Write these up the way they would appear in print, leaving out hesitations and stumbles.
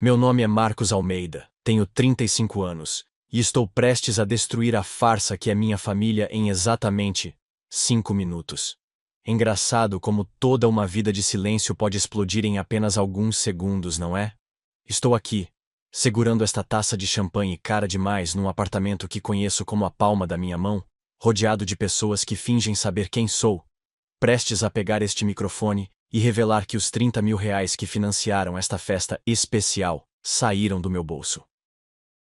Meu nome é Marcos Almeida, tenho 35 anos, e estou prestes a destruir a farsa que é minha família em exatamente 5 minutos. Engraçado como toda uma vida de silêncio pode explodir em apenas alguns segundos, não é? Estou aqui, segurando esta taça de champanhe cara demais num apartamento que conheço como a palma da minha mão, rodeado de pessoas que fingem saber quem sou, prestes a pegar este microfone e revelar que os 30 mil reais que financiaram esta festa especial saíram do meu bolso.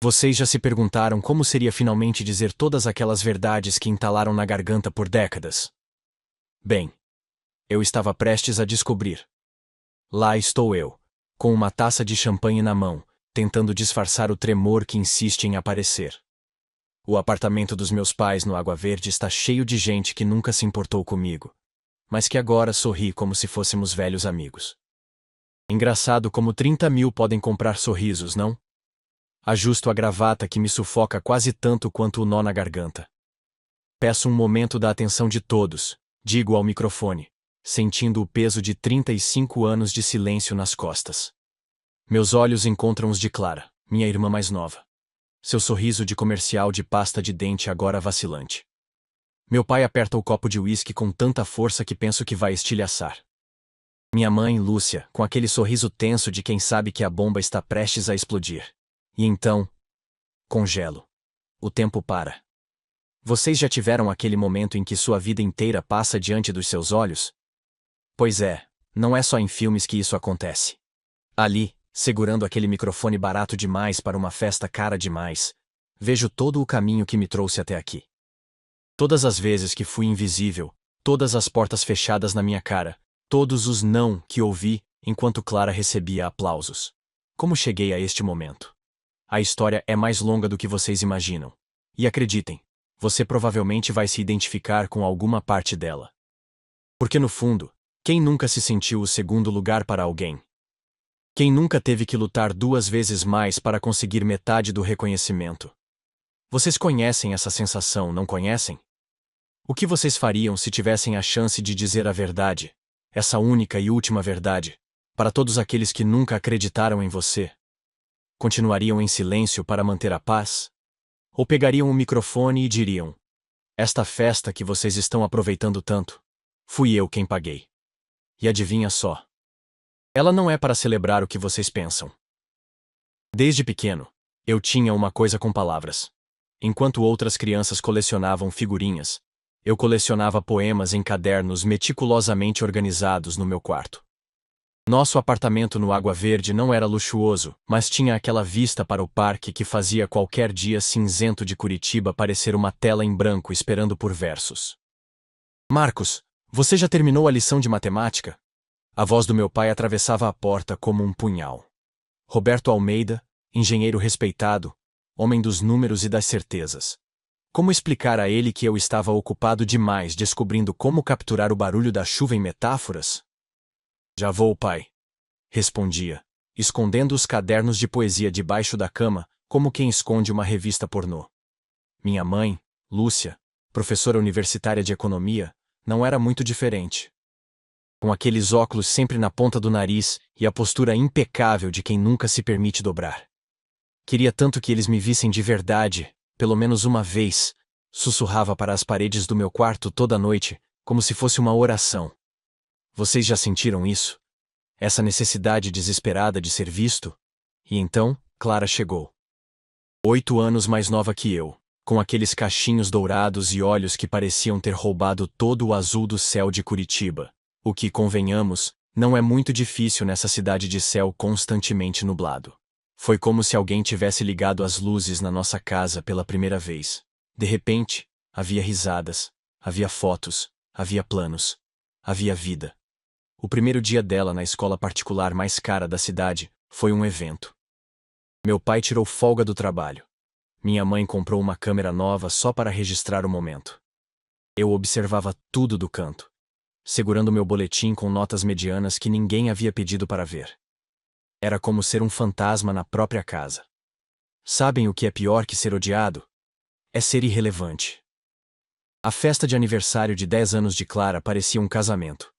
Vocês já se perguntaram como seria finalmente dizer todas aquelas verdades que entalaram na garganta por décadas? Bem, eu estava prestes a descobrir. Lá estou eu, com uma taça de champanhe na mão, tentando disfarçar o tremor que insiste em aparecer. O apartamento dos meus pais no Água Verde está cheio de gente que nunca se importou comigo, mas que agora sorri como se fôssemos velhos amigos. Engraçado como 30 mil podem comprar sorrisos, não? Ajusto a gravata que me sufoca quase tanto quanto o nó na garganta. Peço um momento da atenção de todos, digo ao microfone, sentindo o peso de 35 anos de silêncio nas costas. Meus olhos encontram os de Clara, minha irmã mais nova. Seu sorriso de comercial de pasta de dente agora vacilante. Meu pai aperta o copo de uísque com tanta força que penso que vai estilhaçar. Minha mãe, Lúcia, com aquele sorriso tenso de quem sabe que a bomba está prestes a explodir. E então, congelo. O tempo para. Vocês já tiveram aquele momento em que sua vida inteira passa diante dos seus olhos? Pois é, não é só em filmes que isso acontece. Ali, segurando aquele microfone barato demais para uma festa cara demais, vejo todo o caminho que me trouxe até aqui. Todas as vezes que fui invisível, todas as portas fechadas na minha cara, todos os não que ouvi enquanto Clara recebia aplausos. Como cheguei a este momento? A história é mais longa do que vocês imaginam. E acreditem, você provavelmente vai se identificar com alguma parte dela. Porque no fundo, quem nunca se sentiu o segundo lugar para alguém? Quem nunca teve que lutar 2 vezes mais para conseguir metade do reconhecimento? Vocês conhecem essa sensação, não conhecem? O que vocês fariam se tivessem a chance de dizer a verdade, essa única e última verdade, para todos aqueles que nunca acreditaram em você? Continuariam em silêncio para manter a paz? Ou pegariam o microfone e diriam: esta festa que vocês estão aproveitando tanto, fui eu quem paguei. E adivinha só? Ela não é para celebrar o que vocês pensam. Desde pequeno, eu tinha uma coisa com palavras. Enquanto outras crianças colecionavam figurinhas, eu colecionava poemas em cadernos meticulosamente organizados no meu quarto. Nosso apartamento no Água Verde não era luxuoso, mas tinha aquela vista para o parque que fazia qualquer dia cinzento de Curitiba parecer uma tela em branco esperando por versos. Marcos, você já terminou a lição de matemática? A voz do meu pai atravessava a porta como um punhal. Roberto Almeida, engenheiro respeitado, homem dos números e das certezas. Como explicar a ele que eu estava ocupado demais descobrindo como capturar o barulho da chuva em metáforas? Já vou, pai. Respondia, escondendo os cadernos de poesia debaixo da cama, como quem esconde uma revista pornô. Minha mãe, Lúcia, professora universitária de economia, não era muito diferente. Com aqueles óculos sempre na ponta do nariz e a postura impecável de quem nunca se permite dobrar. Queria tanto que eles me vissem de verdade, pelo menos uma vez, sussurrava para as paredes do meu quarto toda noite, como se fosse uma oração. Vocês já sentiram isso? Essa necessidade desesperada de ser visto? E então, Clara chegou. 8 anos mais nova que eu, com aqueles cachinhos dourados e olhos que pareciam ter roubado todo o azul do céu de Curitiba. O que, convenhamos, não é muito difícil nessa cidade de céu constantemente nublado. Foi como se alguém tivesse ligado as luzes na nossa casa pela primeira vez. De repente, havia risadas, havia fotos, havia planos, havia vida. O primeiro dia dela na escola particular mais cara da cidade foi um evento. Meu pai tirou folga do trabalho. Minha mãe comprou uma câmera nova só para registrar o momento. Eu observava tudo do canto, segurando meu boletim com notas medianas que ninguém havia pedido para ver. Era como ser um fantasma na própria casa. Sabem o que é pior que ser odiado? É ser irrelevante. A festa de aniversário de 10 anos de Clara parecia um casamento.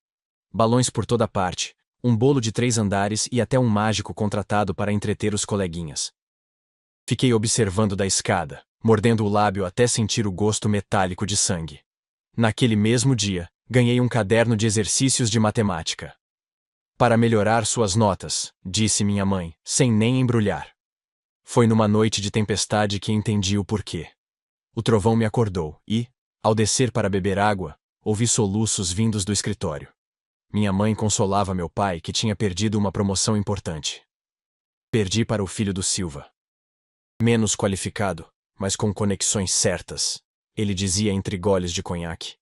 Balões por toda parte, um bolo de 3 andares e até um mágico contratado para entreter os coleguinhas. Fiquei observando da escada, mordendo o lábio até sentir o gosto metálico de sangue. Naquele mesmo dia, ganhei um caderno de exercícios de matemática. Para melhorar suas notas, disse minha mãe, sem nem embrulhar. Foi numa noite de tempestade que entendi o porquê. O trovão me acordou e, ao descer para beber água, ouvi soluços vindos do escritório. Minha mãe consolava meu pai que tinha perdido uma promoção importante. Perdi para o filho do Silva. Menos qualificado, mas com conexões certas, ele dizia entre goles de conhaque.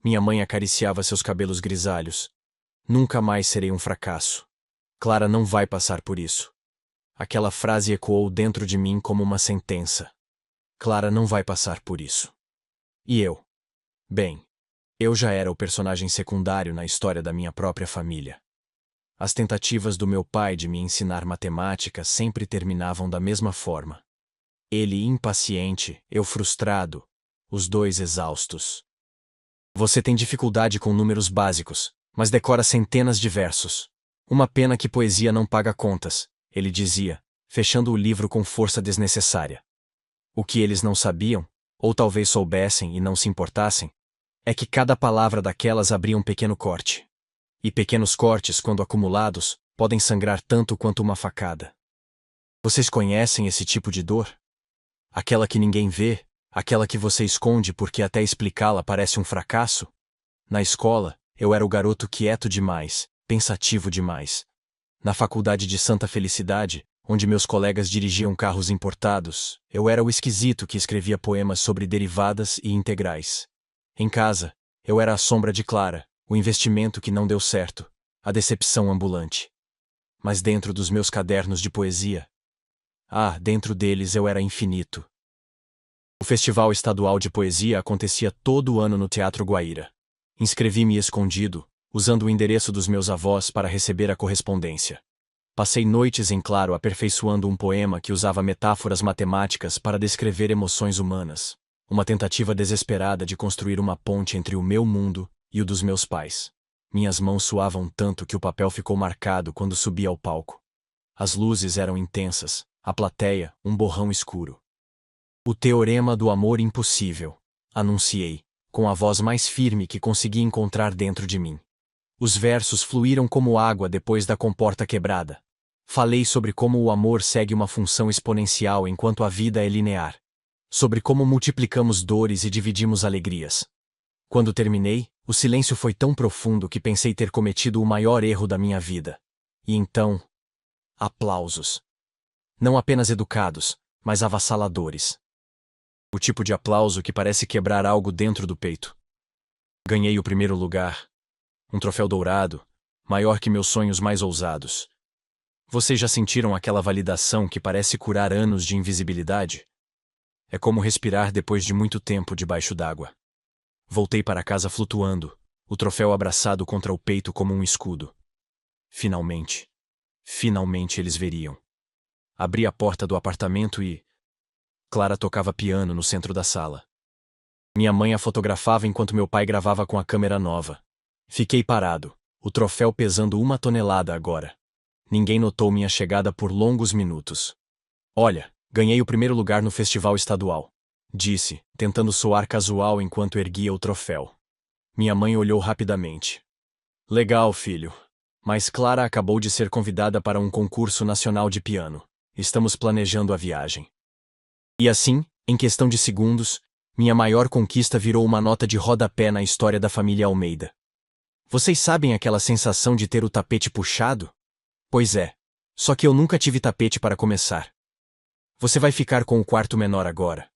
Minha mãe acariciava seus cabelos grisalhos. Nunca mais serei um fracasso. Clara não vai passar por isso. Aquela frase ecoou dentro de mim como uma sentença. Clara não vai passar por isso. E eu? Bem, eu já era o personagem secundário na história da minha própria família. As tentativas do meu pai de me ensinar matemática sempre terminavam da mesma forma. Ele impaciente, eu frustrado, os dois exaustos. Você tem dificuldade com números básicos, mas decora centenas de versos. Uma pena que poesia não paga contas, ele dizia, fechando o livro com força desnecessária. O que eles não sabiam, ou talvez soubessem e não se importassem, é que cada palavra daquelas abria um pequeno corte. E pequenos cortes, quando acumulados, podem sangrar tanto quanto uma facada. Vocês conhecem esse tipo de dor? Aquela que ninguém vê, aquela que você esconde porque até explicá-la parece um fracasso? Na escola, eu era o garoto quieto demais, pensativo demais. Na faculdade de Santa Felicidade, onde meus colegas dirigiam carros importados, eu era o esquisito que escrevia poemas sobre derivadas e integrais. Em casa, eu era a sombra de Clara, o investimento que não deu certo, a decepção ambulante. Mas dentro dos meus cadernos de poesia, dentro deles eu era infinito. O Festival Estadual de Poesia acontecia todo ano no Teatro Guaíra. Inscrevi-me escondido, usando o endereço dos meus avós para receber a correspondência. Passei noites em claro aperfeiçoando um poema que usava metáforas matemáticas para descrever emoções humanas, uma tentativa desesperada de construir uma ponte entre o meu mundo e o dos meus pais. Minhas mãos suavam tanto que o papel ficou marcado quando subi ao palco. As luzes eram intensas, a plateia, um borrão escuro. O teorema do amor impossível, anunciei, com a voz mais firme que consegui encontrar dentro de mim. Os versos fluíram como água depois da comporta quebrada. Falei sobre como o amor segue uma função exponencial enquanto a vida é linear. Sobre como multiplicamos dores e dividimos alegrias. Quando terminei, o silêncio foi tão profundo que pensei ter cometido o maior erro da minha vida. E então, aplausos. Não apenas educados, mas avassaladores. O tipo de aplauso que parece quebrar algo dentro do peito. Ganhei o primeiro lugar. Um troféu dourado, maior que meus sonhos mais ousados. Vocês já sentiram aquela validação que parece curar anos de invisibilidade? É como respirar depois de muito tempo debaixo d'água. Voltei para casa flutuando, o troféu abraçado contra o peito como um escudo. Finalmente. Finalmente eles veriam. Abri a porta do apartamento e... Clara tocava piano no centro da sala. Minha mãe a fotografava enquanto meu pai gravava com a câmera nova. Fiquei parado, o troféu pesando 1 tonelada agora. Ninguém notou minha chegada por longos minutos. Olha, ganhei o primeiro lugar no festival estadual, disse, tentando soar casual enquanto erguia o troféu. Minha mãe olhou rapidamente. Legal, filho. Mas Clara acabou de ser convidada para um concurso nacional de piano. Estamos planejando a viagem. E assim, em questão de segundos, minha maior conquista virou uma nota de rodapé na história da família Almeida. Vocês sabem aquela sensação de ter o tapete puxado? Pois é. Só que eu nunca tive tapete para começar. Você vai ficar com o quarto menor agora.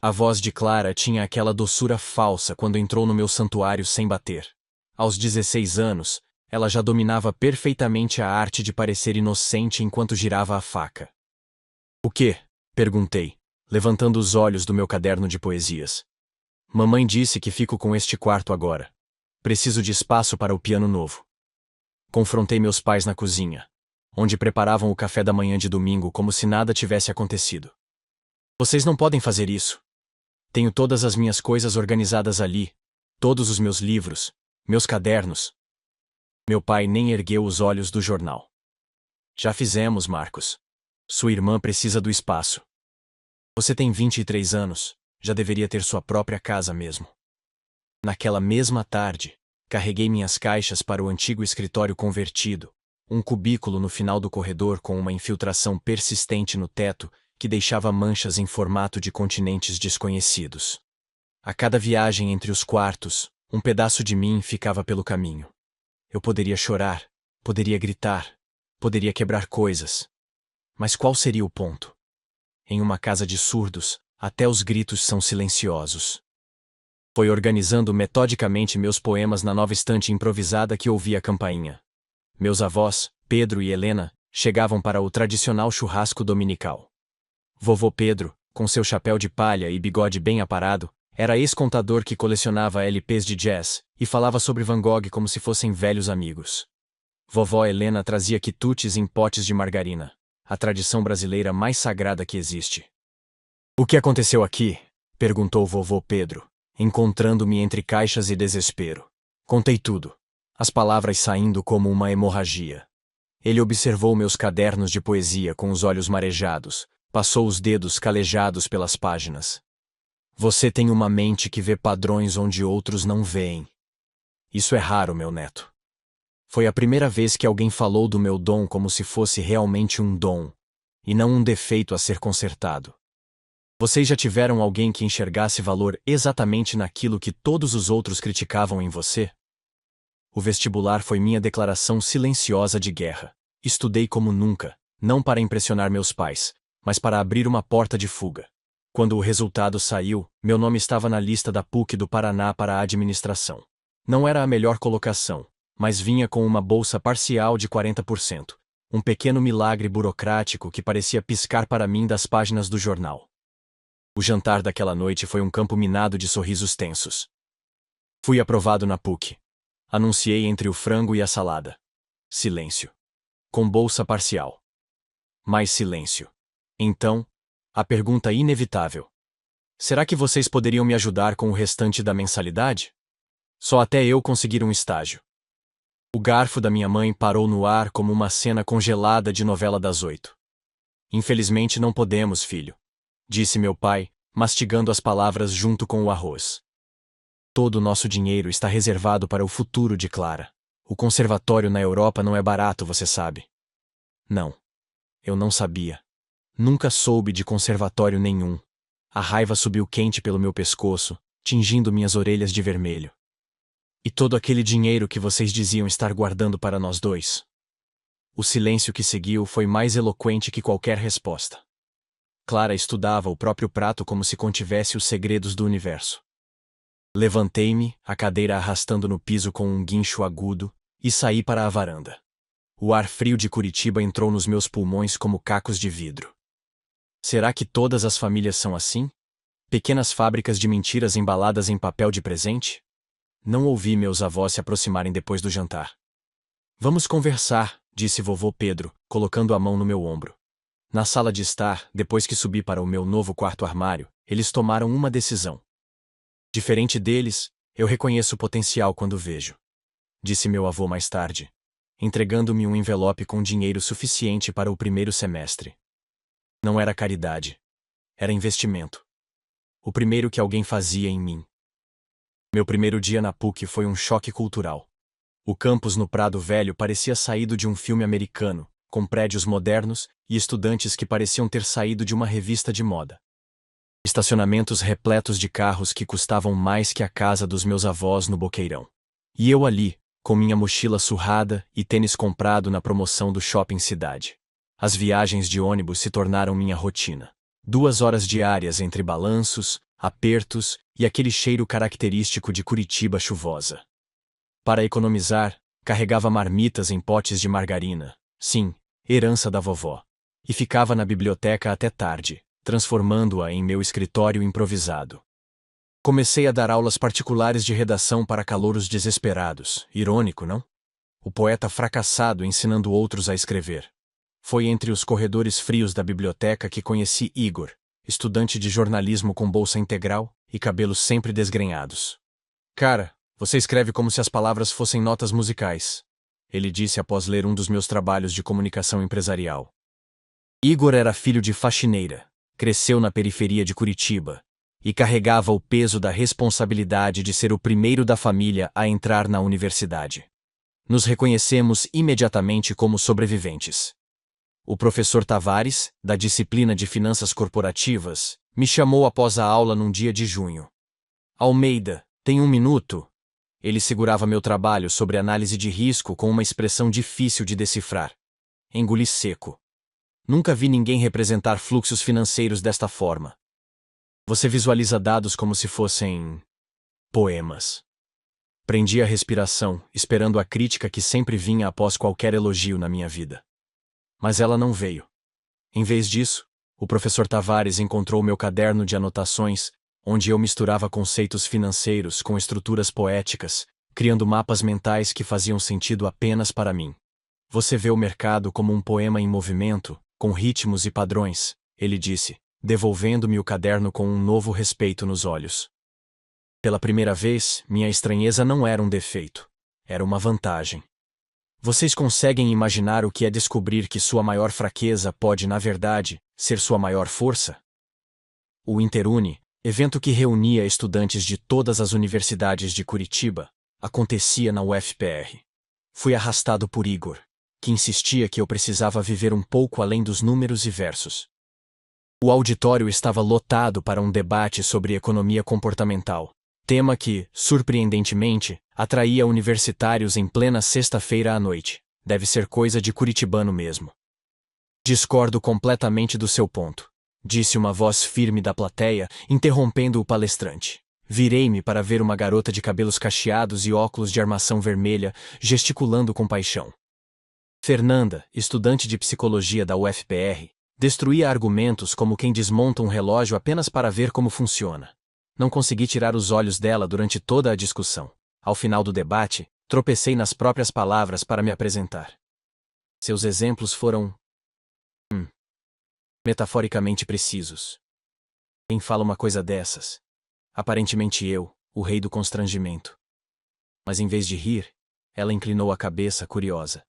A voz de Clara tinha aquela doçura falsa quando entrou no meu santuário sem bater. Aos 16 anos, ela já dominava perfeitamente a arte de parecer inocente enquanto girava a faca. O quê? Perguntei, levantando os olhos do meu caderno de poesias. Mamãe disse que fico com este quarto agora. Preciso de espaço para o piano novo. Confrontei meus pais na cozinha, onde preparavam o café da manhã de domingo como se nada tivesse acontecido. Vocês não podem fazer isso. Tenho todas as minhas coisas organizadas ali, todos os meus livros, meus cadernos. Meu pai nem ergueu os olhos do jornal. Já fizemos, Marcos. Sua irmã precisa do espaço. Você tem 23 anos, já deveria ter sua própria casa mesmo. Naquela mesma tarde, carreguei minhas caixas para o antigo escritório convertido, um cubículo no final do corredor com uma infiltração persistente no teto que deixava manchas em formato de continentes desconhecidos. A cada viagem entre os quartos, um pedaço de mim ficava pelo caminho. Eu poderia chorar, poderia gritar, poderia quebrar coisas. Mas qual seria o ponto? Em uma casa de surdos, até os gritos são silenciosos. Foi organizando metodicamente meus poemas na nova estante improvisada que ouvi a campainha. Meus avós, Pedro e Helena, chegavam para o tradicional churrasco dominical. Vovô Pedro, com seu chapéu de palha e bigode bem aparado, era ex-contador que colecionava LPs de jazz e falava sobre Van Gogh como se fossem velhos amigos. Vovó Helena trazia quitutes em potes de margarina, a tradição brasileira mais sagrada que existe. "O que aconteceu aqui?" perguntou vovô Pedro, encontrando-me entre caixas e desespero. Contei tudo, as palavras saindo como uma hemorragia. Ele observou meus cadernos de poesia com os olhos marejados, passou os dedos calejados pelas páginas. "Você tem uma mente que vê padrões onde outros não veem. Isso é raro, meu neto." Foi a primeira vez que alguém falou do meu dom como se fosse realmente um dom, e não um defeito a ser consertado. Vocês já tiveram alguém que enxergasse valor exatamente naquilo que todos os outros criticavam em você? O vestibular foi minha declaração silenciosa de guerra. Estudei como nunca, não para impressionar meus pais, mas para abrir uma porta de fuga. Quando o resultado saiu, meu nome estava na lista da PUC do Paraná para a administração. Não era a melhor colocação, mas vinha com uma bolsa parcial de 40%, um pequeno milagre burocrático que parecia piscar para mim das páginas do jornal. O jantar daquela noite foi um campo minado de sorrisos tensos. Fui aprovado na PUC. Anunciei entre o frango e a salada. Silêncio. Com bolsa parcial. Mais silêncio. Então, a pergunta inevitável. Será que vocês poderiam me ajudar com o restante da mensalidade? Só até eu conseguir um estágio. O garfo da minha mãe parou no ar como uma cena congelada de novela das 8. "Infelizmente não podemos, filho", disse meu pai, mastigando as palavras junto com o arroz. "Todo o nosso dinheiro está reservado para o futuro de Clara. O conservatório na Europa não é barato, você sabe." Não. Eu não sabia. Nunca soube de conservatório nenhum. A raiva subiu quente pelo meu pescoço, tingindo minhas orelhas de vermelho. "E todo aquele dinheiro que vocês diziam estar guardando para nós dois?" O silêncio que seguiu foi mais eloquente que qualquer resposta. Clara estudava o próprio prato como se contivesse os segredos do universo. Levantei-me, a cadeira arrastando no piso com um guincho agudo, e saí para a varanda. O ar frio de Curitiba entrou nos meus pulmões como cacos de vidro. Será que todas as famílias são assim? Pequenas fábricas de mentiras embaladas em papel de presente? Não ouvi meus avós se aproximarem depois do jantar. "Vamos conversar", disse vovô Pedro, colocando a mão no meu ombro. Na sala de estar, depois que subi para o meu novo quarto-armário, eles tomaram uma decisão. "Diferente deles, eu reconheço o potencial quando vejo", disse meu avô mais tarde, entregando-me um envelope com dinheiro suficiente para o primeiro semestre. Não era caridade. Era investimento. O primeiro que alguém fazia em mim. Meu primeiro dia na PUC foi um choque cultural. O campus no Prado Velho parecia saído de um filme americano, com prédios modernos e estudantes que pareciam ter saído de uma revista de moda. Estacionamentos repletos de carros que custavam mais que a casa dos meus avós no Boqueirão. E eu ali, com minha mochila surrada e tênis comprado na promoção do Shopping Cidade. As viagens de ônibus se tornaram minha rotina. 2 horas diárias entre balanços, apertos e aquele cheiro característico de Curitiba chuvosa. Para economizar, carregava marmitas em potes de margarina, sim, herança da vovó, e ficava na biblioteca até tarde, transformando-a em meu escritório improvisado. Comecei a dar aulas particulares de redação para calouros desesperados. Irônico, não? O poeta fracassado ensinando outros a escrever. Foi entre os corredores frios da biblioteca que conheci Igor, estudante de jornalismo com bolsa integral e cabelos sempre desgrenhados. "Cara, você escreve como se as palavras fossem notas musicais", ele disse após ler um dos meus trabalhos de comunicação empresarial. Igor era filho de faxineira, cresceu na periferia de Curitiba e carregava o peso da responsabilidade de ser o primeiro da família a entrar na universidade. Nos reconhecemos imediatamente como sobreviventes. O professor Tavares, da disciplina de Finanças Corporativas, me chamou após a aula num dia de junho. Almeida, tem um minuto? Ele segurava meu trabalho sobre análise de risco com uma expressão difícil de decifrar. Engoli seco. Nunca vi ninguém representar fluxos financeiros desta forma. Você visualiza dados como se fossem poemas. Prendi a respiração, esperando a crítica que sempre vinha após qualquer elogio na minha vida. Mas ela não veio. Em vez disso, o professor Tavares encontrou meu caderno de anotações, onde eu misturava conceitos financeiros com estruturas poéticas, criando mapas mentais que faziam sentido apenas para mim. Você vê o mercado como um poema em movimento, com ritmos e padrões, ele disse, devolvendo-me o caderno com um novo respeito nos olhos. Pela primeira vez, minha estranheza não era um defeito, era uma vantagem. Vocês conseguem imaginar o que é descobrir que sua maior fraqueza pode, na verdade, ser sua maior força? O Interuni, evento que reunia estudantes de todas as universidades de Curitiba, acontecia na UFPR. Fui arrastado por Igor, que insistia que eu precisava viver um pouco além dos números e versos. O auditório estava lotado para um debate sobre economia comportamental, tema que, surpreendentemente, atraía universitários em plena sexta-feira à noite. Deve ser coisa de curitibano mesmo. Discordo completamente do seu ponto, disse uma voz firme da plateia, interrompendo o palestrante. Virei-me para ver uma garota de cabelos cacheados e óculos de armação vermelha, gesticulando com paixão. Fernanda, estudante de psicologia da UFPR, destruía argumentos como quem desmonta um relógio apenas para ver como funciona. Não consegui tirar os olhos dela durante toda a discussão. Ao final do debate, tropecei nas próprias palavras para me apresentar. Seus exemplos foram metaforicamente precisos. Quem fala uma coisa dessas? Aparentemente eu, o rei do constrangimento. Mas em vez de rir, ela inclinou a cabeça, curiosa.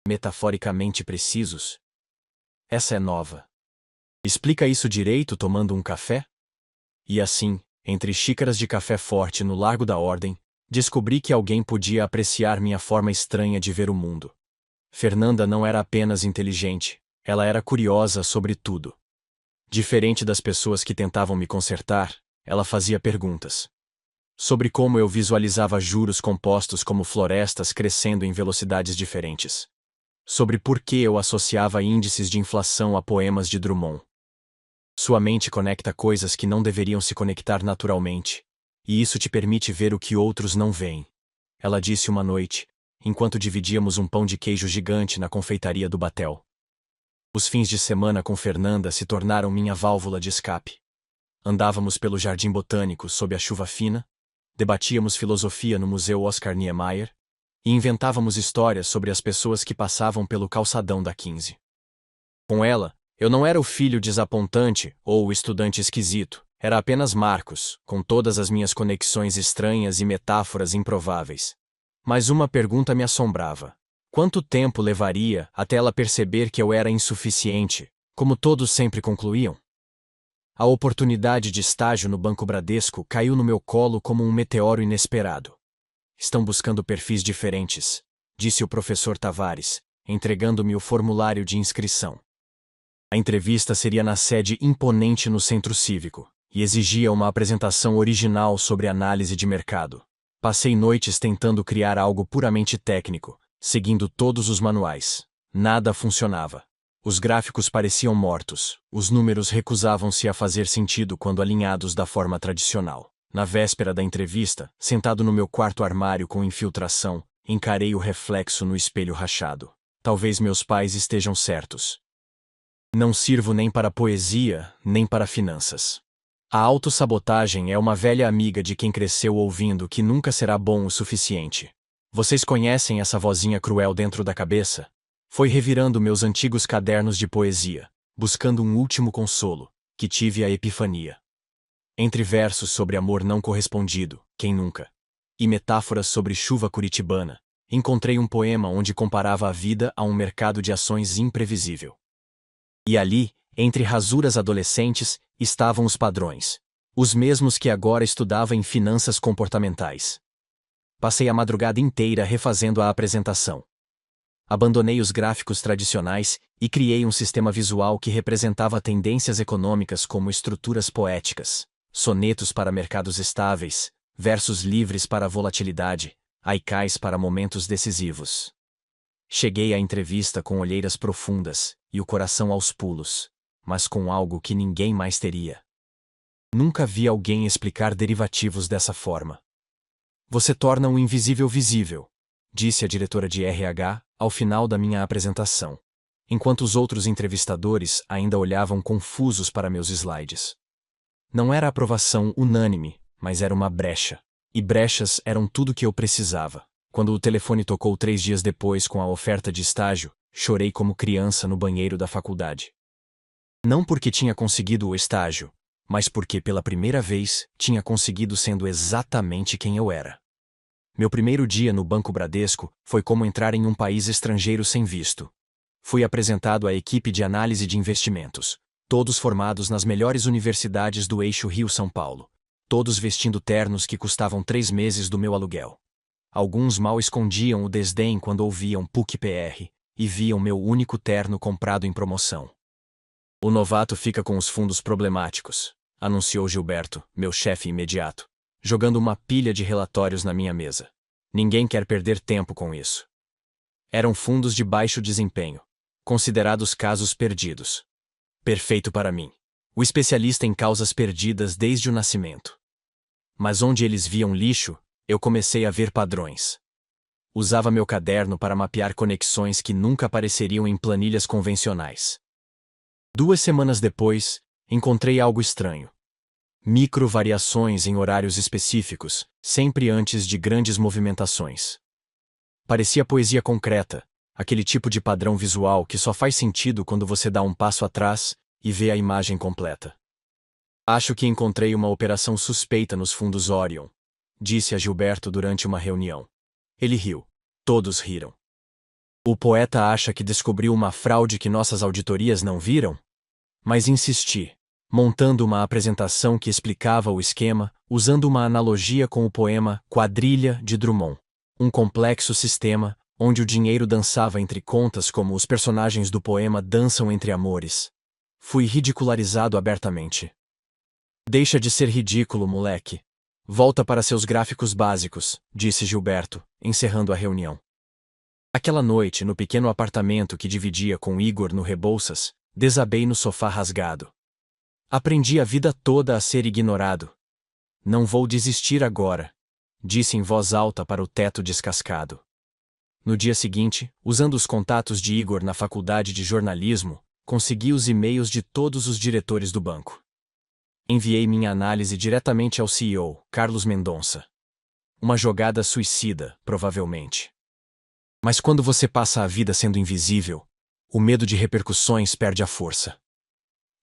Metaforicamente precisos? Essa é nova. Explica isso direito tomando um café? E assim, entre xícaras de café forte no Largo da Ordem, descobri que alguém podia apreciar minha forma estranha de ver o mundo. Fernanda não era apenas inteligente, ela era curiosa sobre tudo. Diferente das pessoas que tentavam me consertar, ela fazia perguntas. Sobre como eu visualizava juros compostos como florestas crescendo em velocidades diferentes. Sobre por que eu associava índices de inflação a poemas de Drummond. Sua mente conecta coisas que não deveriam se conectar naturalmente, e isso te permite ver o que outros não veem. Ela disse uma noite, enquanto dividíamos um pão de queijo gigante na confeitaria do Batel. Os fins de semana com Fernanda se tornaram minha válvula de escape. Andávamos pelo Jardim Botânico sob a chuva fina, debatíamos filosofia no Museu Oscar Niemeyer e inventávamos histórias sobre as pessoas que passavam pelo calçadão da 15. Com ela, eu não era o filho desapontante ou o estudante esquisito, era apenas Marcos, com todas as minhas conexões estranhas e metáforas improváveis. Mas uma pergunta me assombrava. Quanto tempo levaria até ela perceber que eu era insuficiente, como todos sempre concluíam? A oportunidade de estágio no Banco Bradesco caiu no meu colo como um meteoro inesperado. Estão buscando perfis diferentes, disse o professor Tavares, entregando-me o formulário de inscrição. A entrevista seria na sede imponente no Centro Cívico, e exigia uma apresentação original sobre análise de mercado. Passei noites tentando criar algo puramente técnico, seguindo todos os manuais. Nada funcionava. Os gráficos pareciam mortos, os números recusavam-se a fazer sentido quando alinhados da forma tradicional. Na véspera da entrevista, sentado no meu quarto armário com infiltração, encarei o reflexo no espelho rachado. Talvez meus pais estejam certos. Não sirvo nem para poesia, nem para finanças. A autossabotagem é uma velha amiga de quem cresceu ouvindo que nunca será bom o suficiente. Vocês conhecem essa vozinha cruel dentro da cabeça? Foi revirando meus antigos cadernos de poesia, buscando um último consolo, que tive a epifania. Entre versos sobre amor não correspondido, quem nunca? E metáforas sobre chuva curitibana, encontrei um poema onde comparava a vida a um mercado de ações imprevisível. E ali, entre rasuras adolescentes, estavam os padrões. Os mesmos que agora estudava em finanças comportamentais. Passei a madrugada inteira refazendo a apresentação. Abandonei os gráficos tradicionais e criei um sistema visual que representava tendências econômicas como estruturas poéticas, sonetos para mercados estáveis, versos livres para a volatilidade, haikais para momentos decisivos. Cheguei à entrevista com olheiras profundas e o coração aos pulos, mas com algo que ninguém mais teria. Nunca vi alguém explicar derivativos dessa forma. Você torna o invisível visível, disse a diretora de RH ao final da minha apresentação, enquanto os outros entrevistadores ainda olhavam confusos para meus slides. Não era aprovação unânime, mas era uma brecha. E brechas eram tudo que eu precisava. Quando o telefone tocou 3 dias depois com a oferta de estágio, chorei como criança no banheiro da faculdade. Não porque tinha conseguido o estágio, mas porque pela primeira vez tinha conseguido sendo exatamente quem eu era. Meu primeiro dia no Banco Bradesco foi como entrar em um país estrangeiro sem visto. Fui apresentado à equipe de análise de investimentos, todos formados nas melhores universidades do eixo Rio-São Paulo, todos vestindo ternos que custavam 3 meses do meu aluguel. Alguns mal escondiam o desdém quando ouviam PUC-PR e viam meu único terno comprado em promoção. O novato fica com os fundos problemáticos, anunciou Gilberto, meu chefe imediato, jogando uma pilha de relatórios na minha mesa. Ninguém quer perder tempo com isso. Eram fundos de baixo desempenho, considerados casos perdidos. Perfeito para mim, o especialista em causas perdidas desde o nascimento. Mas onde eles viam lixo, eu comecei a ver padrões. Usava meu caderno para mapear conexões que nunca apareceriam em planilhas convencionais. 2 semanas depois, encontrei algo estranho. Micro-variações em horários específicos, sempre antes de grandes movimentações. Parecia poesia concreta, aquele tipo de padrão visual que só faz sentido quando você dá um passo atrás e vê a imagem completa. Acho que encontrei uma operação suspeita nos fundos Orion, disse a Gilberto durante uma reunião. Ele riu. Todos riram. O poeta acha que descobriu uma fraude que nossas auditorias não viram? Mas insisti, montando uma apresentação que explicava o esquema, usando uma analogia com o poema Quadrilha de Drummond, um complexo sistema onde o dinheiro dançava entre contas como os personagens do poema dançam entre amores. Fui ridicularizado abertamente. Deixa de ser ridículo, moleque. Volta para seus gráficos básicos, disse Gilberto, encerrando a reunião. Aquela noite, no pequeno apartamento que dividia com Igor no Rebouças, desabei no sofá rasgado. Aprendi a vida toda a ser ignorado. Não vou desistir agora, disse em voz alta para o teto descascado. No dia seguinte, usando os contatos de Igor na faculdade de jornalismo, consegui os e-mails de todos os diretores do banco. Enviei minha análise diretamente ao CEO, Carlos Mendonça. Uma jogada suicida, provavelmente. Mas quando você passa a vida sendo invisível, o medo de repercussões perde a força.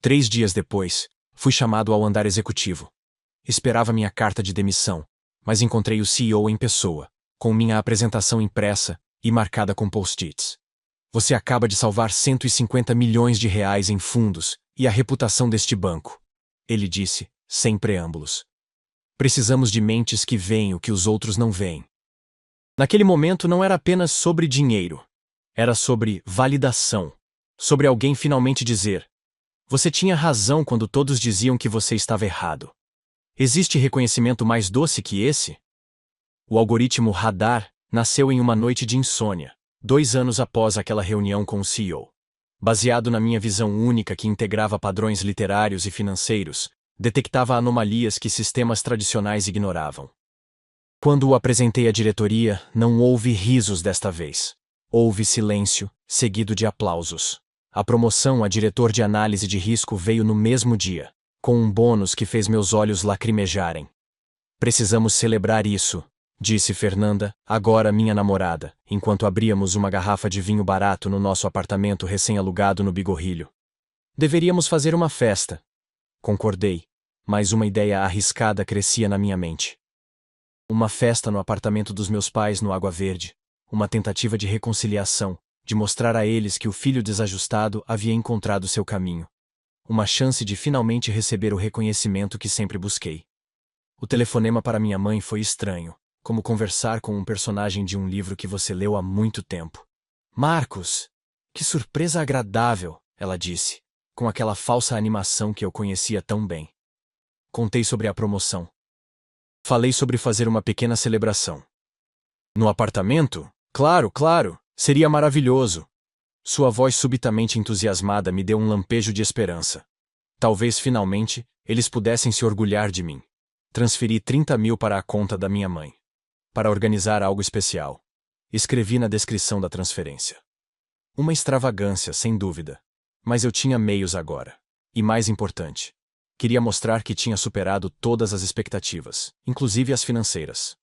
3 dias depois, fui chamado ao andar executivo. Esperava minha carta de demissão, mas encontrei o CEO em pessoa, com minha apresentação impressa e marcada com post-its. Você acaba de salvar 150 milhões de reais em fundos e a reputação deste banco, ele disse, sem preâmbulos. Precisamos de mentes que veem o que os outros não veem. Naquele momento não era apenas sobre dinheiro. Era sobre validação. Sobre alguém finalmente dizer: você tinha razão quando todos diziam que você estava errado. Existe reconhecimento mais doce que esse? O algoritmo Radar nasceu em uma noite de insônia, 2 anos após aquela reunião com o CEO. Baseado na minha visão única que integrava padrões literários e financeiros, detectava anomalias que sistemas tradicionais ignoravam. Quando o apresentei à diretoria, não houve risos desta vez. Houve silêncio, seguido de aplausos. A promoção a diretor de análise de risco veio no mesmo dia, com um bônus que fez meus olhos lacrimejarem. Precisamos celebrar isso, disse Fernanda, agora minha namorada, enquanto abríamos uma garrafa de vinho barato no nosso apartamento recém-alugado no Bigorrilho. Deveríamos fazer uma festa. Concordei, mas uma ideia arriscada crescia na minha mente. Uma festa no apartamento dos meus pais no Água Verde. uma tentativa de reconciliação, de mostrar a eles que o filho desajustado havia encontrado seu caminho. Uma chance de finalmente receber o reconhecimento que sempre busquei. O telefonema para minha mãe foi estranho, como conversar com um personagem de um livro que você leu há muito tempo. Marcos! Que surpresa agradável, ela disse, com aquela falsa animação que eu conhecia tão bem. Contei sobre a promoção. Falei sobre fazer uma pequena celebração. No apartamento? Claro, claro! Seria maravilhoso! Sua voz subitamente entusiasmada me deu um lampejo de esperança. Talvez, finalmente, eles pudessem se orgulhar de mim. Transferi 30.000 para a conta da minha mãe. Para organizar algo especial. Escrevi na descrição da transferência. Uma extravagância, sem dúvida. Mas eu tinha meios agora. E mais importante, queria mostrar que tinha superado todas as expectativas, inclusive as financeiras.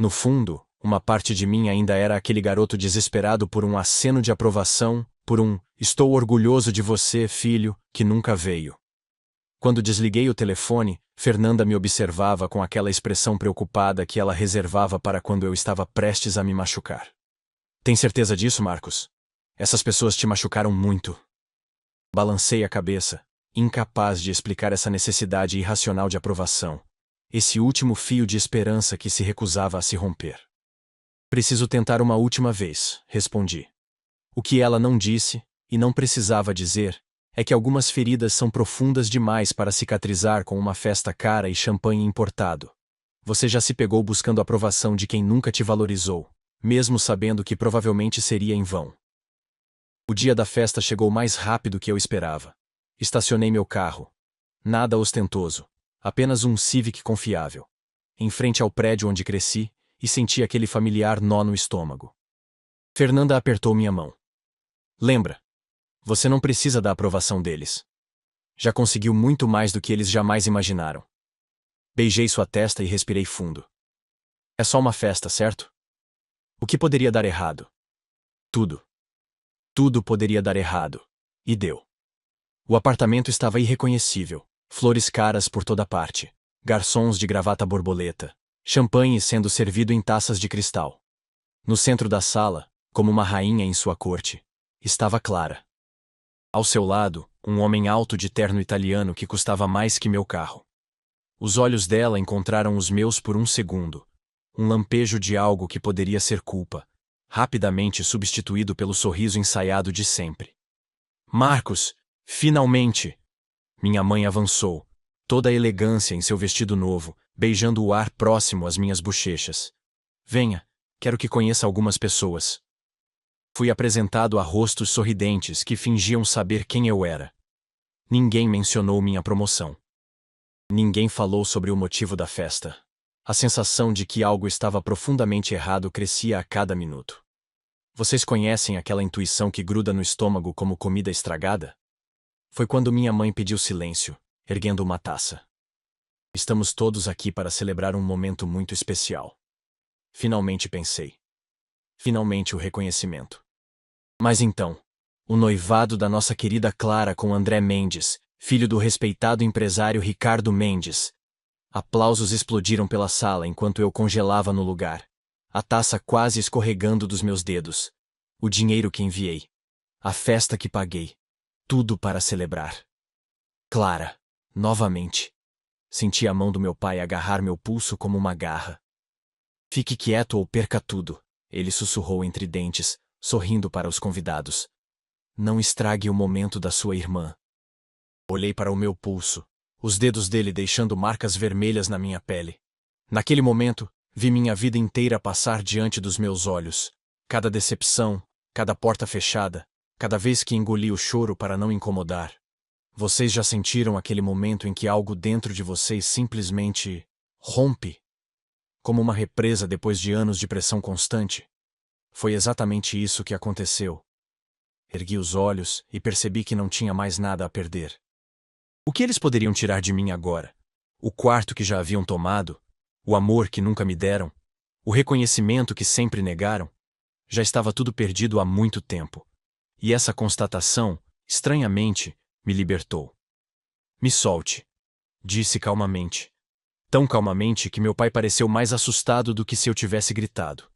No fundo, uma parte de mim ainda era aquele garoto desesperado por um aceno de aprovação, por um "estou orgulhoso de você, filho", que nunca veio. Quando desliguei o telefone, Fernanda me observava com aquela expressão preocupada que ela reservava para quando eu estava prestes a me machucar. Tem certeza disso, Marcos? Essas pessoas te machucaram muito. Balancei a cabeça, incapaz de explicar essa necessidade irracional de aprovação, esse último fio de esperança que se recusava a se romper. Preciso tentar uma última vez, respondi. O que ela não disse, e não precisava dizer, é que algumas feridas são profundas demais para cicatrizar com uma festa cara e champanhe importado. Você já se pegou buscando a aprovação de quem nunca te valorizou, mesmo sabendo que provavelmente seria em vão. O dia da festa chegou mais rápido que eu esperava. Estacionei meu carro. Nada ostentoso, apenas um Civic confiável. Em frente ao prédio onde cresci, e senti aquele familiar nó no estômago. Fernanda apertou minha mão. Lembra? Você não precisa da aprovação deles. Já conseguiu muito mais do que eles jamais imaginaram. Beijei sua testa e respirei fundo. É só uma festa, certo? O que poderia dar errado? Tudo. Tudo poderia dar errado. E deu. O apartamento estava irreconhecível, flores caras por toda parte, garçons de gravata borboleta, champanhe sendo servido em taças de cristal. No centro da sala, como uma rainha em sua corte, estava Clara. Ao seu lado, um homem alto de terno italiano que custava mais que meu carro. Os olhos dela encontraram os meus por um segundo, um lampejo de algo que poderia ser culpa, rapidamente substituído pelo sorriso ensaiado de sempre. Marcos, finalmente! Minha mãe avançou, toda a elegância em seu vestido novo, beijando o ar próximo às minhas bochechas. Venha, quero que conheça algumas pessoas. Fui apresentado a rostos sorridentes que fingiam saber quem eu era. Ninguém mencionou minha promoção. Ninguém falou sobre o motivo da festa. A sensação de que algo estava profundamente errado crescia a cada minuto. Vocês conhecem aquela intuição que gruda no estômago como comida estragada? Foi quando minha mãe pediu silêncio, erguendo uma taça. Estamos todos aqui para celebrar um momento muito especial. Finalmente pensei. Finalmente o reconhecimento. Mas então, o noivado da nossa querida Clara com André Mendes, filho do respeitado empresário Ricardo Mendes. Aplausos explodiram pela sala enquanto eu congelava no lugar. A taça quase escorregando dos meus dedos. O dinheiro que enviei. A festa que paguei. Tudo para celebrar. Clara, novamente. Senti a mão do meu pai agarrar meu pulso como uma garra. Fique quieto ou perca tudo, ele sussurrou entre dentes, sorrindo para os convidados. Não estrague o momento da sua irmã. Olhei para o meu pulso, os dedos dele deixando marcas vermelhas na minha pele. Naquele momento, vi minha vida inteira passar diante dos meus olhos. Cada decepção, cada porta fechada, cada vez que engoli o choro para não incomodar. Vocês já sentiram aquele momento em que algo dentro de vocês simplesmente rompe? Como uma represa depois de anos de pressão constante? Foi exatamente isso que aconteceu. Ergui os olhos e percebi que não tinha mais nada a perder. O que eles poderiam tirar de mim agora? O quarto que já haviam tomado? O amor que nunca me deram? O reconhecimento que sempre negaram? Já estava tudo perdido há muito tempo. E essa constatação, estranhamente, me libertou. Me solte, disse calmamente. Tão calmamente que meu pai pareceu mais assustado do que se eu tivesse gritado.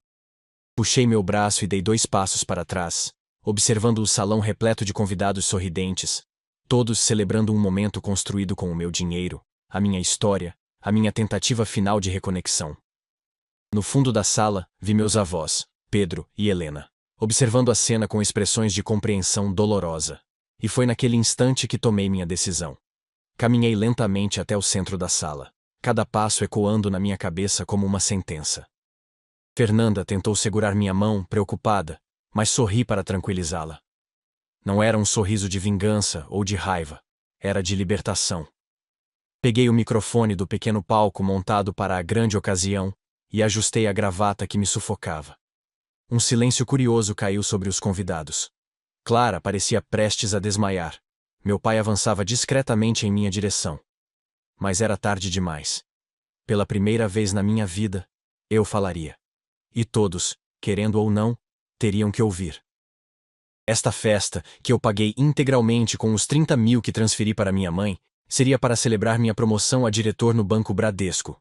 Puxei meu braço e dei 2 passos para trás, observando o salão repleto de convidados sorridentes, todos celebrando um momento construído com o meu dinheiro, a minha história, a minha tentativa final de reconexão. No fundo da sala, vi meus avós, Pedro e Helena, observando a cena com expressões de compreensão dolorosa. E foi naquele instante que tomei minha decisão. Caminhei lentamente até o centro da sala, cada passo ecoando na minha cabeça como uma sentença. Fernanda tentou segurar minha mão, preocupada, mas sorri para tranquilizá-la. Não era um sorriso de vingança ou de raiva, era de libertação. Peguei o microfone do pequeno palco montado para a grande ocasião e ajustei a gravata que me sufocava. Um silêncio curioso caiu sobre os convidados. Clara parecia prestes a desmaiar. Meu pai avançava discretamente em minha direção. Mas era tarde demais. Pela primeira vez na minha vida, eu falaria. E todos, querendo ou não, teriam que ouvir. Esta festa, que eu paguei integralmente com os 30 mil que transferi para minha mãe, seria para celebrar minha promoção a diretor no Banco Bradesco.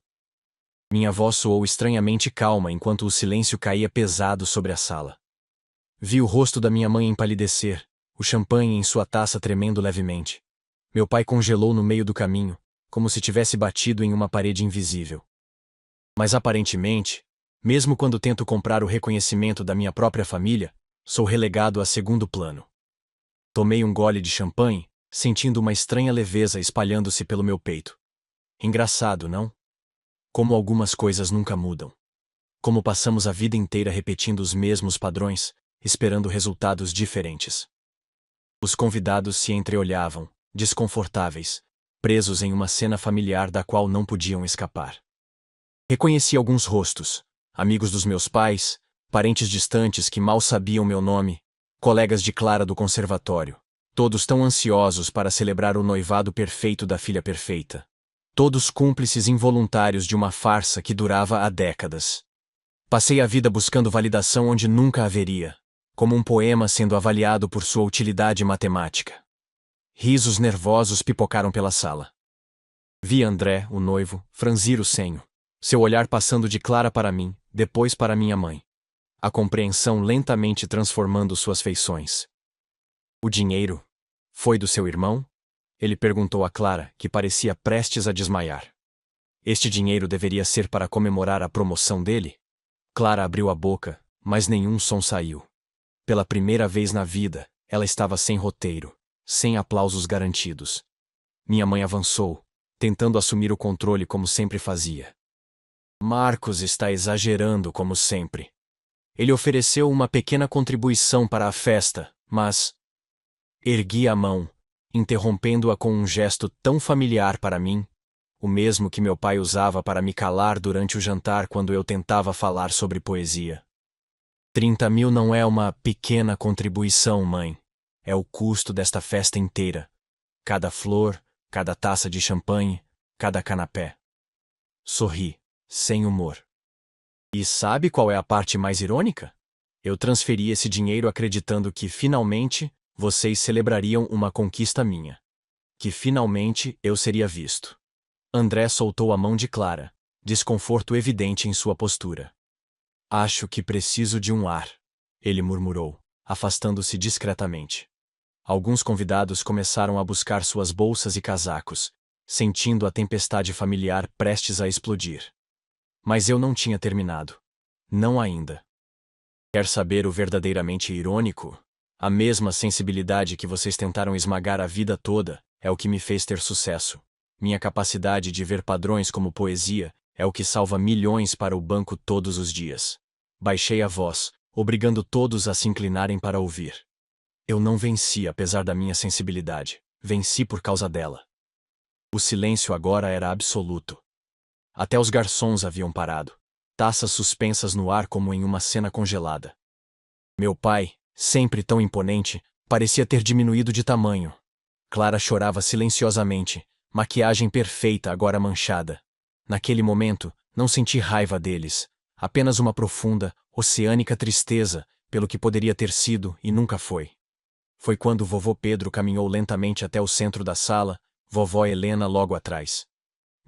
Minha voz soou estranhamente calma enquanto o silêncio caía pesado sobre a sala. Vi o rosto da minha mãe empalidecer, o champanhe em sua taça tremendo levemente. Meu pai congelou no meio do caminho, como se tivesse batido em uma parede invisível. Mas aparentemente, mesmo quando tento comprar o reconhecimento da minha própria família, sou relegado a segundo plano. Tomei um gole de champanhe, sentindo uma estranha leveza espalhando-se pelo meu peito. Engraçado, não? Como algumas coisas nunca mudam. Como passamos a vida inteira repetindo os mesmos padrões, esperando resultados diferentes. Os convidados se entreolhavam, desconfortáveis, presos em uma cena familiar da qual não podiam escapar. Reconheci alguns rostos, amigos dos meus pais, parentes distantes que mal sabiam meu nome, colegas de Clara do conservatório, todos tão ansiosos para celebrar o noivado perfeito da filha perfeita. Todos cúmplices involuntários de uma farsa que durava há décadas. Passei a vida buscando validação onde nunca haveria, como um poema sendo avaliado por sua utilidade matemática. Risos nervosos pipocaram pela sala. Vi André, o noivo, franzir o senho, seu olhar passando de Clara para mim, depois para minha mãe. A compreensão lentamente transformando suas feições. O dinheiro? Foi do seu irmão? Ele perguntou a Clara, que parecia prestes a desmaiar. Este dinheiro deveria ser para comemorar a promoção dele? Clara abriu a boca, mas nenhum som saiu. Pela primeira vez na vida, ela estava sem roteiro, sem aplausos garantidos. Minha mãe avançou, tentando assumir o controle como sempre fazia. Marcos está exagerando como sempre. Ele ofereceu uma pequena contribuição para a festa, mas... Ergui a mão, interrompendo-a com um gesto tão familiar para mim, o mesmo que meu pai usava para me calar durante o jantar quando eu tentava falar sobre poesia. 30 mil não é uma pequena contribuição, mãe. É o custo desta festa inteira. Cada flor, cada taça de champanhe, cada canapé. Sorri, sem humor. E sabe qual é a parte mais irônica? Eu transferi esse dinheiro acreditando que, finalmente, vocês celebrariam uma conquista minha. Que finalmente eu seria visto. André soltou a mão de Clara, desconforto evidente em sua postura. Acho que preciso de um ar, ele murmurou, afastando-se discretamente. Alguns convidados começaram a buscar suas bolsas e casacos, sentindo a tempestade familiar prestes a explodir. Mas eu não tinha terminado. Não ainda. Quer saber o verdadeiramente irônico? A mesma sensibilidade que vocês tentaram esmagar a vida toda é o que me fez ter sucesso. Minha capacidade de ver padrões como poesia é o que salva milhões para o banco todos os dias. Baixei a voz, obrigando todos a se inclinarem para ouvir. Eu não venci apesar da minha sensibilidade, venci por causa dela. O silêncio agora era absoluto. Até os garçons haviam parado, taças suspensas no ar como em uma cena congelada. Meu pai, sempre tão imponente, parecia ter diminuído de tamanho. Clara chorava silenciosamente, maquiagem perfeita agora manchada. Naquele momento, não senti raiva deles, apenas uma profunda, oceânica tristeza pelo que poderia ter sido e nunca foi. Foi quando vovô Pedro caminhou lentamente até o centro da sala, vovó Helena logo atrás.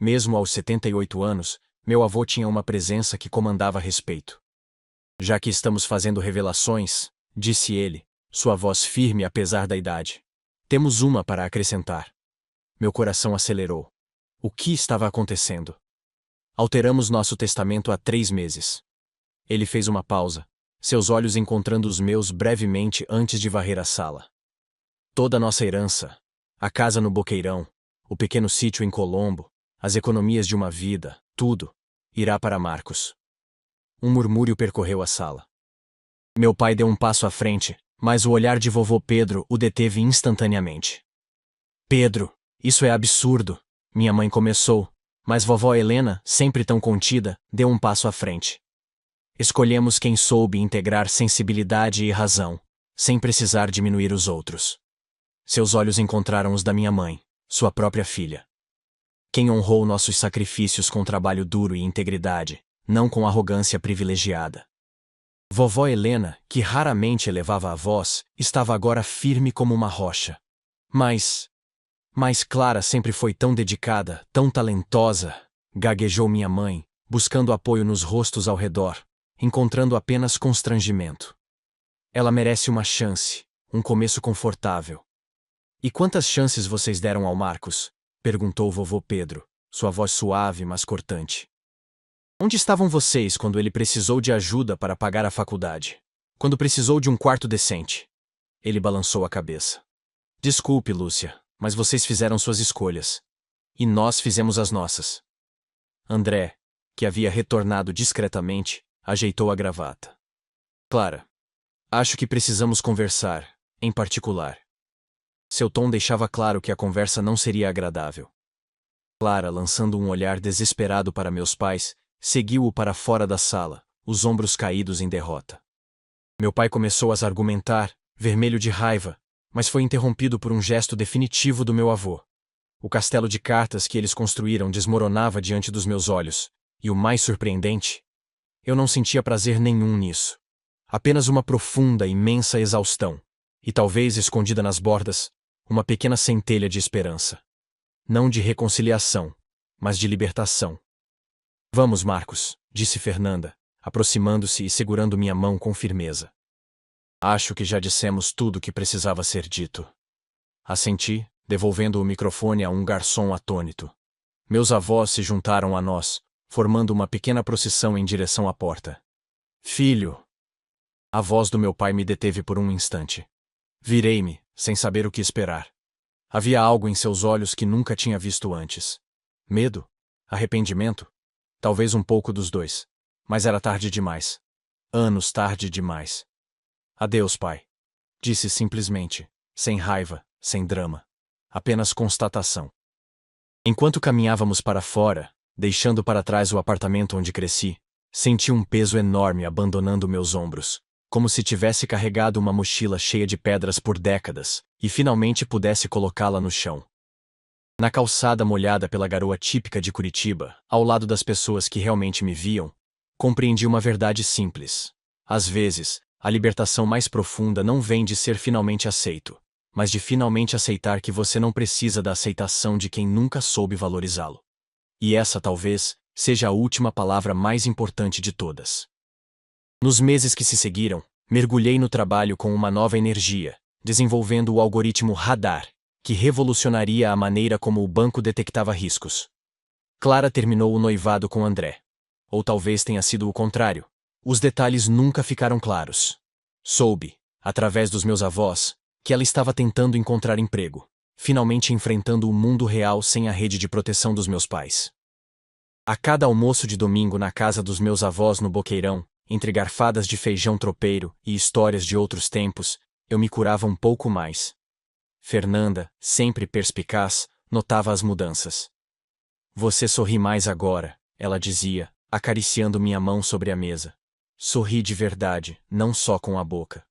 Mesmo aos 78 anos, meu avô tinha uma presença que comandava respeito. Já que estamos fazendo revelações, disse ele, sua voz firme apesar da idade. Temos uma para acrescentar. Meu coração acelerou. O que estava acontecendo? Alteramos nosso testamento há 3 meses. Ele fez uma pausa, seus olhos encontrando os meus brevemente antes de varrer a sala. Toda a nossa herança, a casa no Boqueirão, o pequeno sítio em Colombo, as economias de uma vida, tudo, irá para Marcos. Um murmúrio percorreu a sala. Meu pai deu um passo à frente, mas o olhar de vovô Pedro o deteve instantaneamente. Pedro, isso é absurdo, minha mãe começou, mas vovó Helena, sempre tão contida, deu um passo à frente. Escolhemos quem soube integrar sensibilidade e razão, sem precisar diminuir os outros. Seus olhos encontraram os da minha mãe, sua própria filha. Quem honrou nossos sacrifícios com trabalho duro e integridade, não com arrogância privilegiada. Vovó Helena, que raramente elevava a voz, estava agora firme como uma rocha. Mas Clara sempre foi tão dedicada, tão talentosa, gaguejou minha mãe, buscando apoio nos rostos ao redor, encontrando apenas constrangimento. Ela merece uma chance, um começo confortável. E quantas chances vocês deram ao Marcos? Perguntou vovô Pedro, sua voz suave mas cortante. Onde estavam vocês quando ele precisou de ajuda para pagar a faculdade? Quando precisou de um quarto decente? Ele balançou a cabeça. Desculpe, Lúcia, mas vocês fizeram suas escolhas. E nós fizemos as nossas. André, que havia retornado discretamente, ajeitou a gravata. Clara, acho que precisamos conversar, em particular. Seu tom deixava claro que a conversa não seria agradável. Clara, lançando um olhar desesperado para meus pais, seguiu-o para fora da sala, os ombros caídos em derrota. Meu pai começou a argumentar, vermelho de raiva, mas foi interrompido por um gesto definitivo do meu avô. O castelo de cartas que eles construíram desmoronava diante dos meus olhos, e o mais surpreendente, eu não sentia prazer nenhum nisso. Apenas uma profunda, imensa exaustão, e talvez escondida nas bordas, uma pequena centelha de esperança. Não de reconciliação, mas de libertação. Vamos, Marcos, disse Fernanda, aproximando-se e segurando minha mão com firmeza. Acho que já dissemos tudo o que precisava ser dito. Assenti, devolvendo o microfone a um garçom atônito. Meus avós se juntaram a nós, formando uma pequena procissão em direção à porta. Filho! A voz do meu pai me deteve por um instante. Virei-me, sem saber o que esperar. Havia algo em seus olhos que nunca tinha visto antes. Medo? Arrependimento? Talvez um pouco dos dois. Mas era tarde demais. Anos tarde demais. Adeus, pai. Disse simplesmente, sem raiva, sem drama. Apenas constatação. Enquanto caminhávamos para fora, deixando para trás o apartamento onde cresci, senti um peso enorme abandonando meus ombros, como se tivesse carregado uma mochila cheia de pedras por décadas, e finalmente pudesse colocá-la no chão. Na calçada molhada pela garoa típica de Curitiba, ao lado das pessoas que realmente me viam, compreendi uma verdade simples. Às vezes, a libertação mais profunda não vem de ser finalmente aceito, mas de finalmente aceitar que você não precisa da aceitação de quem nunca soube valorizá-lo. E essa, talvez, seja a última palavra mais importante de todas. Nos meses que se seguiram, mergulhei no trabalho com uma nova energia, desenvolvendo o algoritmo Radar, que revolucionaria a maneira como o banco detectava riscos. Clara terminou o noivado com André. Ou talvez tenha sido o contrário. Os detalhes nunca ficaram claros. Soube, através dos meus avós, que ela estava tentando encontrar emprego, finalmente enfrentando o mundo real sem a rede de proteção dos meus pais. A cada almoço de domingo na casa dos meus avós no Boqueirão, entre garfadas de feijão tropeiro e histórias de outros tempos, eu me curava um pouco mais. Fernanda, sempre perspicaz, notava as mudanças. Você sorri mais agora, ela dizia, acariciando minha mão sobre a mesa. Sorri de verdade, não só com a boca.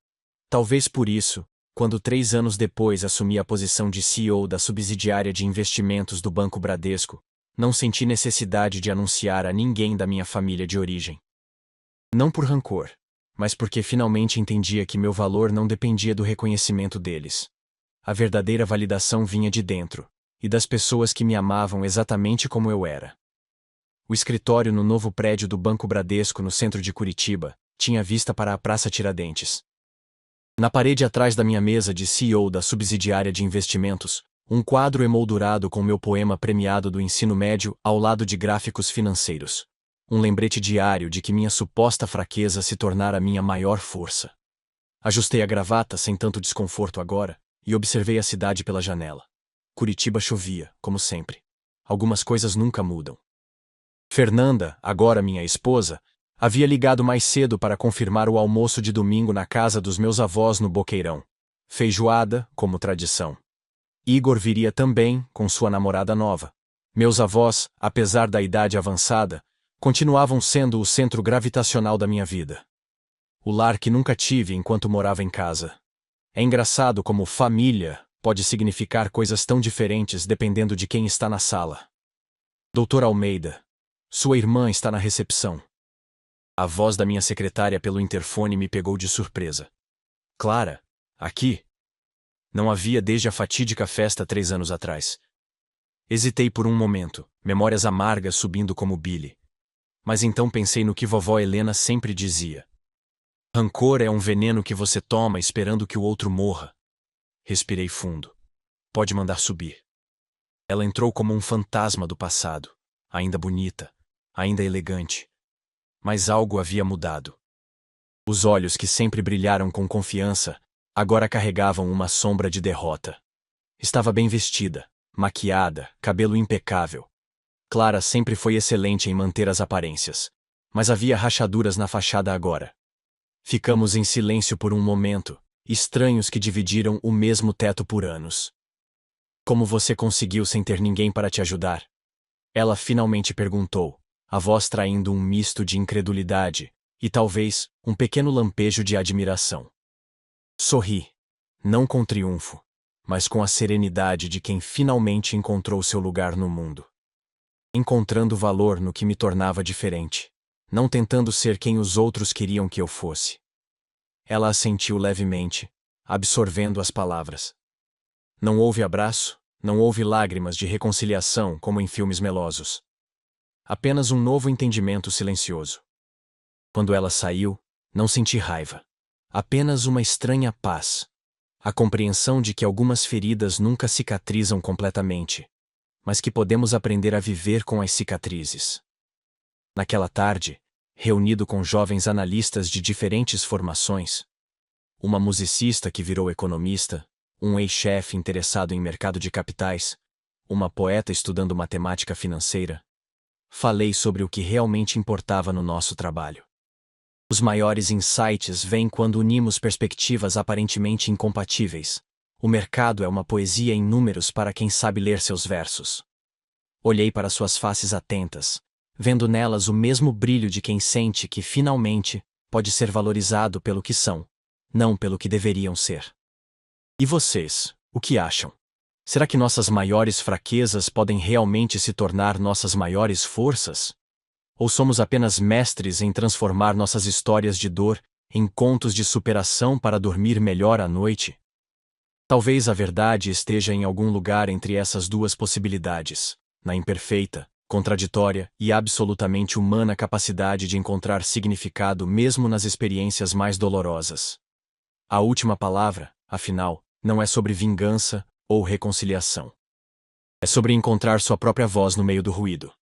Talvez por isso, quando 3 anos depois assumi a posição de CEO da subsidiária de investimentos do Banco Bradesco, não senti necessidade de anunciar a ninguém da minha família de origem. Não por rancor, mas porque finalmente entendia que meu valor não dependia do reconhecimento deles. A verdadeira validação vinha de dentro, e das pessoas que me amavam exatamente como eu era. O escritório no novo prédio do Banco Bradesco no centro de Curitiba tinha vista para a Praça Tiradentes. Na parede atrás da minha mesa de CEO da subsidiária de investimentos, um quadro emoldurado com meu poema premiado do ensino médio ao lado de gráficos financeiros. Um lembrete diário de que minha suposta fraqueza se tornara minha maior força. Ajustei a gravata sem tanto desconforto agora e observei a cidade pela janela. Curitiba chovia, como sempre. Algumas coisas nunca mudam. Fernanda, agora minha esposa, havia ligado mais cedo para confirmar o almoço de domingo na casa dos meus avós no Boqueirão. Feijoada, como tradição. Igor viria também, com sua namorada nova. Meus avós, apesar da idade avançada, continuavam sendo o centro gravitacional da minha vida. O lar que nunca tive enquanto morava em casa. É engraçado como família pode significar coisas tão diferentes dependendo de quem está na sala. Doutor Almeida, sua irmã está na recepção. A voz da minha secretária pelo interfone me pegou de surpresa. Clara, aqui? Não havia desde a fatídica festa 3 anos atrás. Hesitei por um momento, memórias amargas subindo como bile. Mas então pensei no que vovó Helena sempre dizia. Rancor é um veneno que você toma esperando que o outro morra. Respirei fundo. Pode mandar subir. Ela entrou como um fantasma do passado, ainda bonita, ainda elegante. Mas algo havia mudado. Os olhos que sempre brilharam com confiança, agora carregavam uma sombra de derrota. Estava bem vestida, maquiada, cabelo impecável. Clara sempre foi excelente em manter as aparências, mas havia rachaduras na fachada agora. Ficamos em silêncio por um momento, estranhos que dividiram o mesmo teto por anos. Como você conseguiu sem ter ninguém para te ajudar? Ela finalmente perguntou, a voz traindo um misto de incredulidade e talvez um pequeno lampejo de admiração. Sorri, não com triunfo, mas com a serenidade de quem finalmente encontrou seu lugar no mundo. Encontrando valor no que me tornava diferente, não tentando ser quem os outros queriam que eu fosse. Ela assentiu levemente, absorvendo as palavras. Não houve abraço, não houve lágrimas de reconciliação como em filmes melosos. Apenas um novo entendimento silencioso. Quando ela saiu, não senti raiva. Apenas uma estranha paz. A compreensão de que algumas feridas nunca cicatrizam completamente, mas que podemos aprender a viver com as cicatrizes. Naquela tarde, reunido com jovens analistas de diferentes formações, uma musicista que virou economista, um ex-chefe interessado em mercado de capitais, uma poeta estudando matemática financeira, falei sobre o que realmente importava no nosso trabalho. Os maiores insights vêm quando unimos perspectivas aparentemente incompatíveis. O mercado é uma poesia em números para quem sabe ler seus versos. Olhei para suas faces atentas, vendo nelas o mesmo brilho de quem sente que, finalmente, pode ser valorizado pelo que são, não pelo que deveriam ser. E vocês, o que acham? Será que nossas maiores fraquezas podem realmente se tornar nossas maiores forças? Ou somos apenas mestres em transformar nossas histórias de dor em contos de superação para dormir melhor à noite? Talvez a verdade esteja em algum lugar entre essas duas possibilidades, na imperfeita, contraditória e absolutamente humana capacidade de encontrar significado mesmo nas experiências mais dolorosas. A última palavra, afinal, não é sobre vingança ou reconciliação. É sobre encontrar sua própria voz no meio do ruído.